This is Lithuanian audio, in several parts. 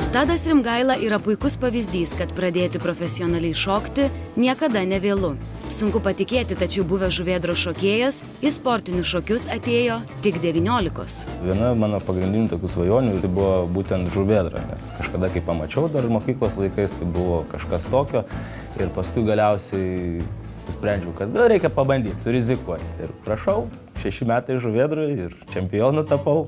Tadas Rimgaila yra puikus pavyzdys, kad pradėti profesionaliai šokti niekada nevėlu. Sunku patikėti, tačiau buvęs žuvėdros šokėjas į sportinius šokius atėjo tik 19. Viena mano pagrindinių tokių svajonių tai buvo būtent žuvėdra, nes kažkada, kai pamačiau dar mokyklos laikais, tai buvo kažkas tokio ir paskui galiausiai sprendžiau, kad reikia pabandyti, surizikuoti. Ir prašau, 6 metai žuvėdrui ir čempionu tapau.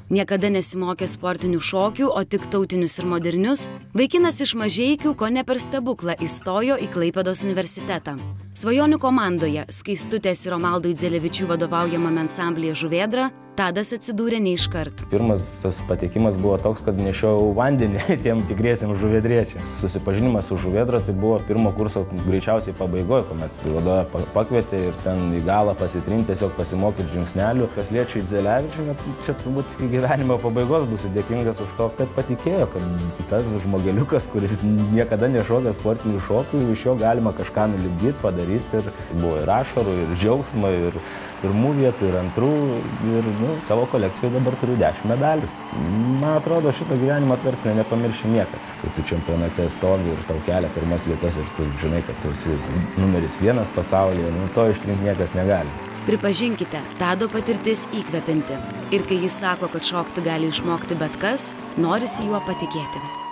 Niekada nesimokė sportinių šokių, o tik tautinius ir modernius, vaikinas iš Mažeikių kone per stebuklą įstojo į Klaipėdos universitetą. Svajonių komandoje Skaistutės ir Romaldo Idzelevičių vadovaujamame ansamblyje Žuvėdra Tadas atsidūrė ne iškart. Pirmas tas patekimas buvo toks, kad nešiau vandenį tiem tikriesiems žuvėdriečiams. Susipažinimas su žuvėdra tai buvo pirmo kurso greičiausiai pabaigoje, kuomet vadovė pakvietė ir ten į galą pasitrinti, tiesiog pasimokyti žingsnelių. Kas liečia Idzelevičių, čia turbūt iki gyvenimo pabaigos būsiu dėkingas už to, kad patikėjo, kad tas žmogeliukas, kuris niekada nešokė sportinių šokių, iš jo galima kažką nulipdyti, padaryti. Ir buvo ir ašarų, ir džiaugsmo, ir pirmų vietų, ir antrų, ir savo kolekcijoje dabar turiu 10 medalių. Man atrodo, šito gyvenimo tarpsnio nepamirši niekad. Kai tu čempionate stovi ir tau kelia pirmas vietas ir tu žinai, kad tu esi numeris 1 pasaulyje, to ištrinti niekas negali. Pripažinkite, Tado patirtis įkvepianti. Ir kai jis sako, kad šokti gali išmokti bet kas, norisi juo patikėti.